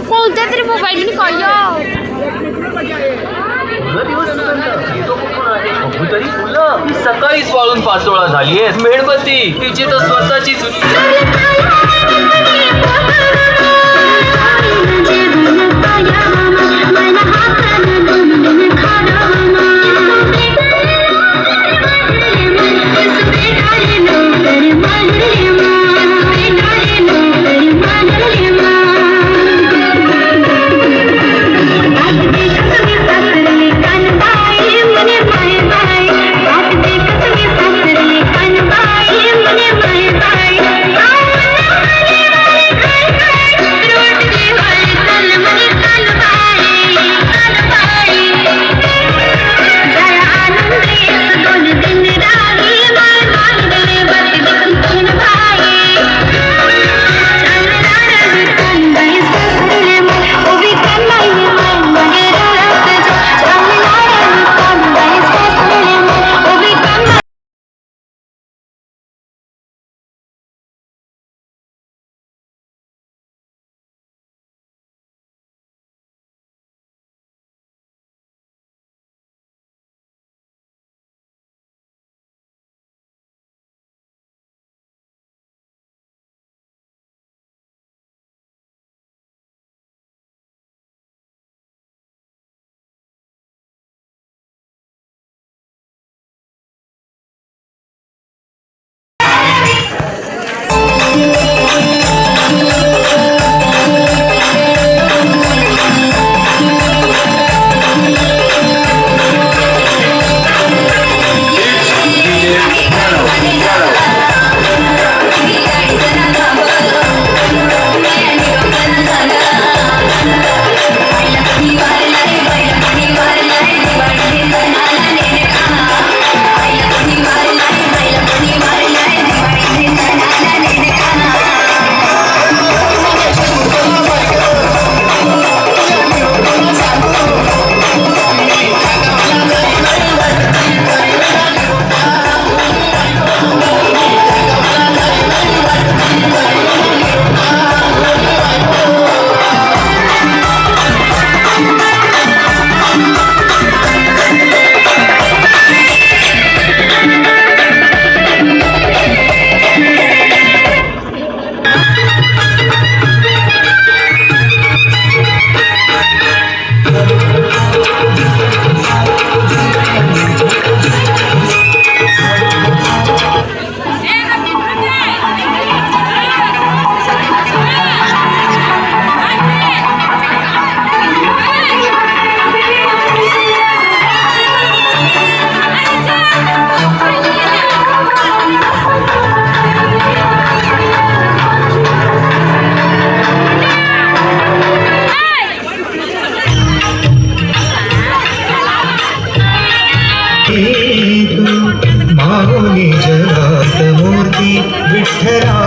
कोणत्या तरी मोबाईल मी काय सकाळीच वाळून पाचोळा झालीये मेणबत्ती तिची तर स्वतःची माऊली जगात मूर्ती विठ्ठला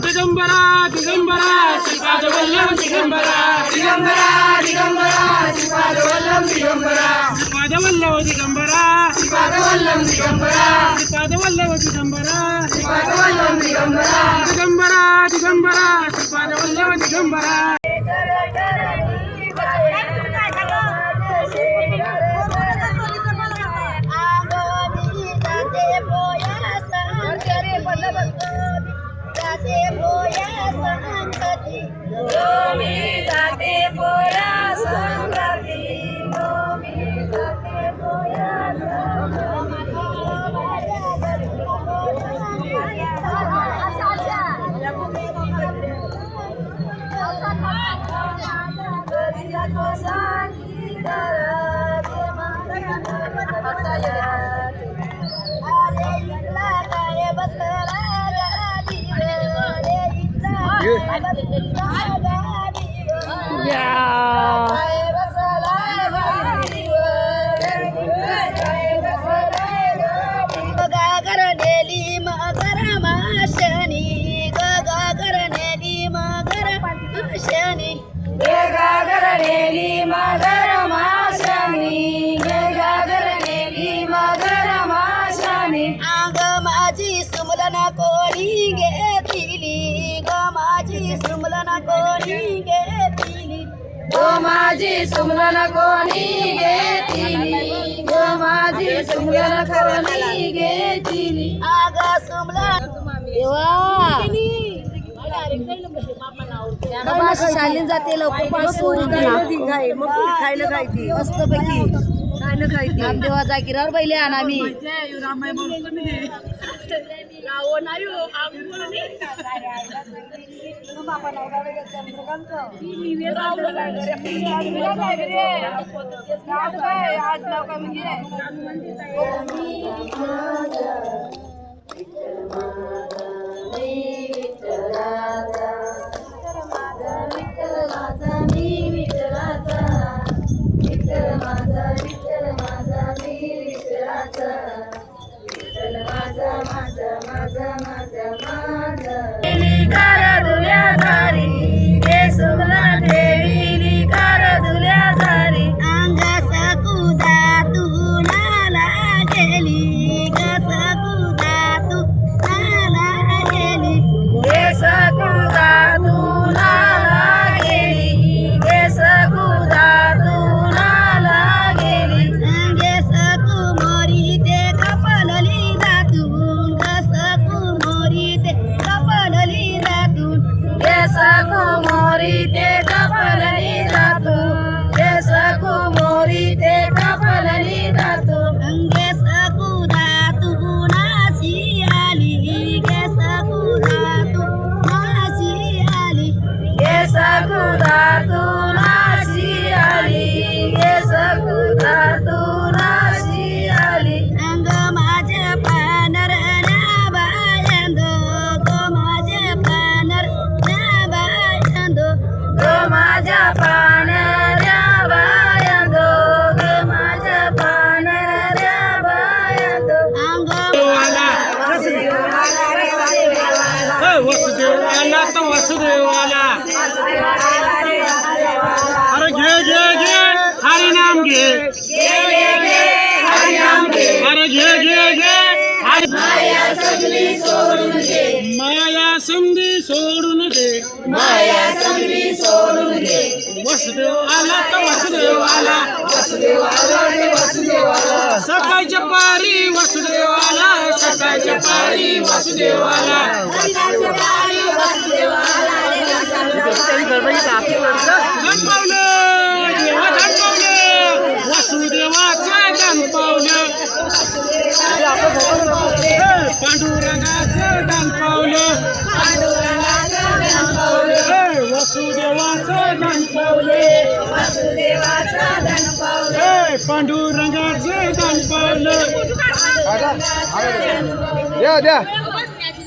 दिगंबरा दिगंबरा श्रीपाद वल्लभ दिगंबरा दिगंबरा दिगंबरा श्रीपाद वल्लभ दिगंबरा श्रीपाद वल्लभ दिगंबरा श्रीपाद वल्लभ दिगंबरा श्रीपाद वल्लभ दिगंबरा श्रीपाद वल्लभ दिगंबरा दिगंबरा दिगंबरा श्रीपाद वल्लभ दिगंबरा जाते बोया संगती लोमी जाते बोया संगती लोमी जाते बोया संगती गागर नेली मगर माशनी गागर नेली मगर माशनी गागर नेली मगर माशनी गागर नेली मगर माशनी अंग माझी सुमलन कोणी घेतली ग माझी सुमलन कोणी घेतली ग माझी सुमलन कोणी घेतली ग माझी सुमलन कोणी घेतली आग सुमलन देवा शालीन जाते लवकर मग खायला खायची मस्त पैकी खायला खायची देवा जागिरावर बैले आणा मी वसुदेवाला अरे घे घे घे हरि नाम घे अरे घे घे घे माया समधी सोडून दे वसुदेव आला तर वसुदेव आला सकाळच्या पारी वसुदेव आला सकाळच्या पारी वसुदेव आला धन पावलं देवा धन पावलं वसुदेवाचं धन पावलं पांडुरंगाचं धन पावलं वसुदेवाचं धन पावलं पांडुरंगाचं धन पावलं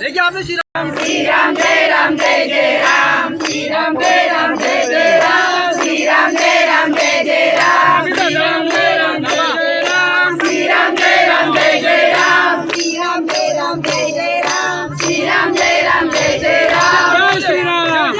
द्या आपलं श्रीराम श्रीराम जय राम जय जय राम श्रीराम जय राम जय जय राम श्रीराम जय राम जय जय राम श्रीराम जय राम जय जय राम श्रीराम जय राम जय जय राम श्रीराम जय राम जय जय राम श्रीराम जय राम जय जय राम जय श्रीराम जय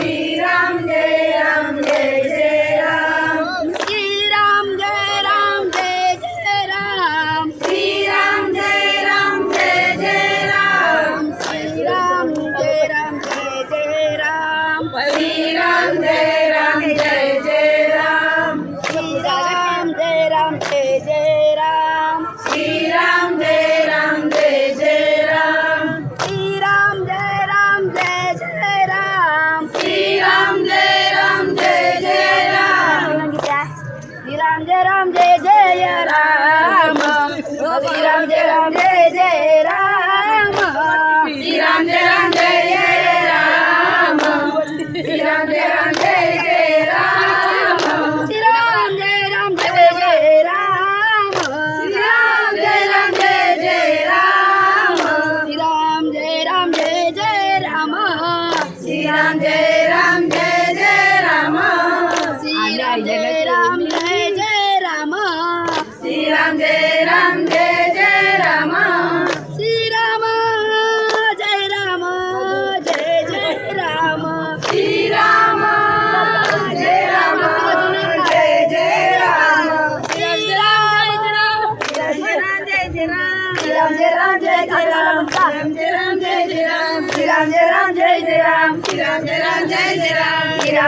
श्रीराम जय श्रीराम जय राम जय जय राम श्रीराम जय राम जय जय राम श्रीराम जय राम जय जय राम श्रीराम जय राम जय जय राम श्रीराम जय राम जय जय राम श्रीराम जय राम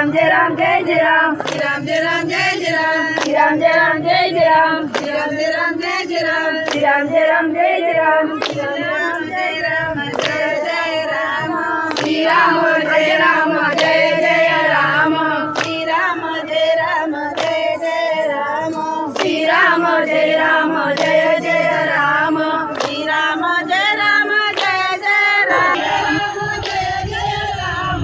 राम जय राम जय जय राम श्री राम जय राम जय जय राम श्री राम जय राम जय जय राम श्री राम जय राम जय जय राम श्री राम जय राम जय जय राम श्री राम जय राम जय जय राम श्री राम जय राम जय जय राम श्री राम जय राम जय जय राम श्री राम जय राम जय जय राम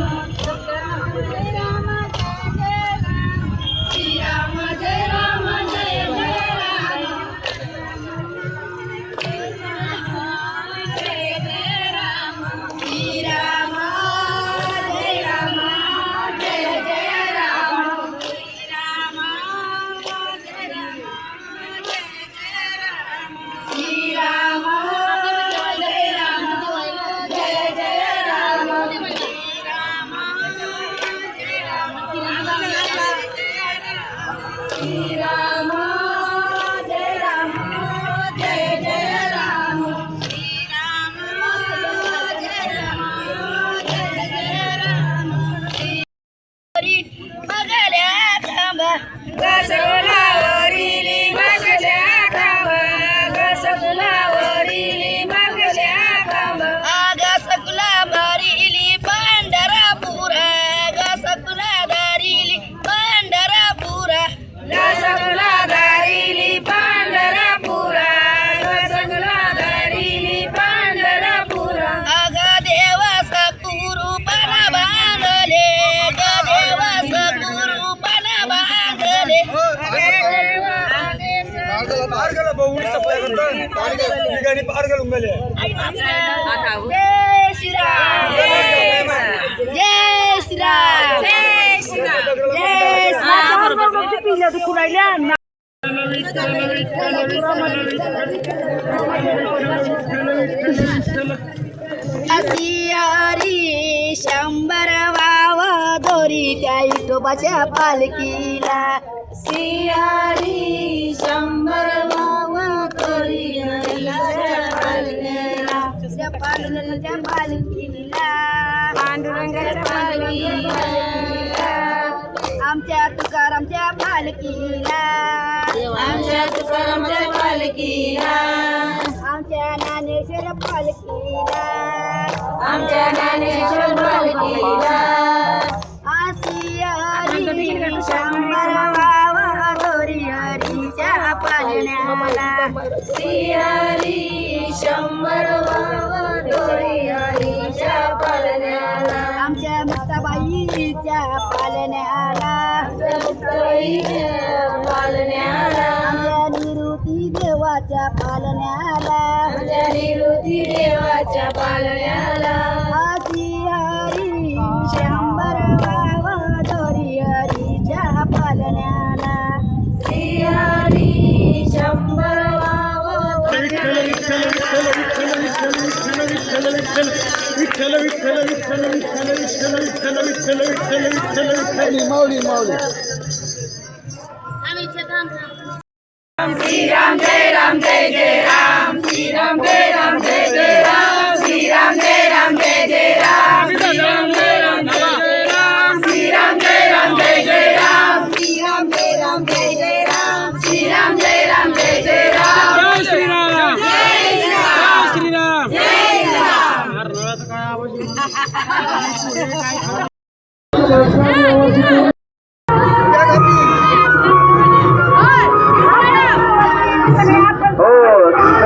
श्री राम जय राम जय जय राम जय जय राम जय राम श्री राम जय राम जय जय राम जय जय राम श्री राम जय राम जय जय राम श्री राम जय राम जय जय राम श्री राम जय राम जय जय राम श्री राम जय राम श्री राम जय राम जय जय राम श्री राम जय राम जय जय राम बगल्या खांब घसरलावरीली बगल्या खांब घसरलावरीली बगल्या खांब घसरला भरीली पंढरपूर घसरला धरीली पंढरपूर घसरला धरीली पंढरपूर घसरला धरीली पंढरपूर अग देवास कुरूपण बांधले ग देवास कुरूपण बांधले जय श्रीराम जय श्रीराम जय श्रीराम जय श्रीराम असियारी शंभर वाव दोरी त्या विठोबाच्या पालखीला सियारी शंभर वाव दोरी त्या पालखीला पांडुरंगाच्या पालखीला आमच्या तुकारामच्या पालखीला आमच्या तुकारामच्या पालखीला आमच्या ज्ञानेश्वर पालखीला आमच्या ज्ञानेश्वर पालखीला आसियारी शंभर वावा दोरी हरीच्या पालण्याला सियारी शंभर वावा दोरी हरीच्या पालण्याला आमच्या मुक्ताबाईच्या पालण्याला पालण्याला आमच्या निवृत्ती देवाच्या पालण्याला आमच्या निवृत्ती देवाच्या पालण्याला आसियारी शंभर वावा दोरी हरीच्या पालण्याला सियारी शंभर वावा माऊली माऊली श्री राम जय राम जय जय राम श्री राम जय राम जय जय राम श्री राम जय राम जय जय राम श्री राम जय राम जय जय राम श्री राम जय राम जय जय राम श्री राम जय राम जय जय राम श्री राम जय राम जय जय राम जय श्री राम जय श्री राम जय श्री राम हो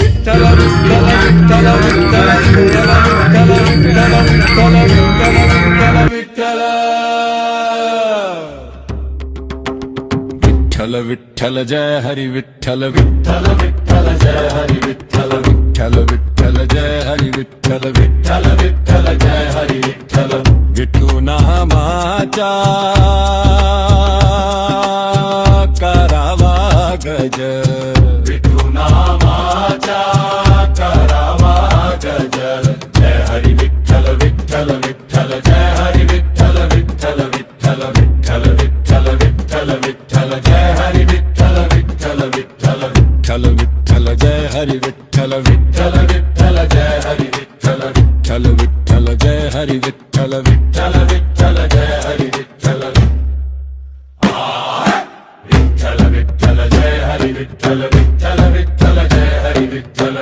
विठ्ठल विठ्ठल विठ्ठल विठ्ठल विठ्ठल विठ्ठल विठ्ठल विठ्ठल विठ्ठल विठ्ठल विठ्ठल जय हरी विठ्ठल विठ्ठल विठ्ठल जय हरी विठ्ठल विठ्ठल विठ्ठल जय हरी विठ्ठल विठ्ठल विठ्ठल जय हरी विठ्ठल विठू नामाचा करावा गज विठू नामाचा करावा गज जय हरी विठ्ठल विठ्ठल विठ्ठल जय हरी विठ्ठल विठ्ठल विठ्ठल विठ्ठल विठ्ठल विठ्ठल विठ्ठल जय हरी विठ्ठल विठ्ठल विठ्ठल विठ्ठल विठ्ठल जय हरी विठ्ठल विठ्ठल विठ्ठल जय हरी विठ्ठल विठ्ठल विठ्ठल जय हरी विठ्ठल विठ्ठल विठ्ठल जय हरी विठ्ठल विठ्ठल विठ्ठल जय हरी विठ्ठल विठ्ठल विठ्ठल जय हरी विठ्ठल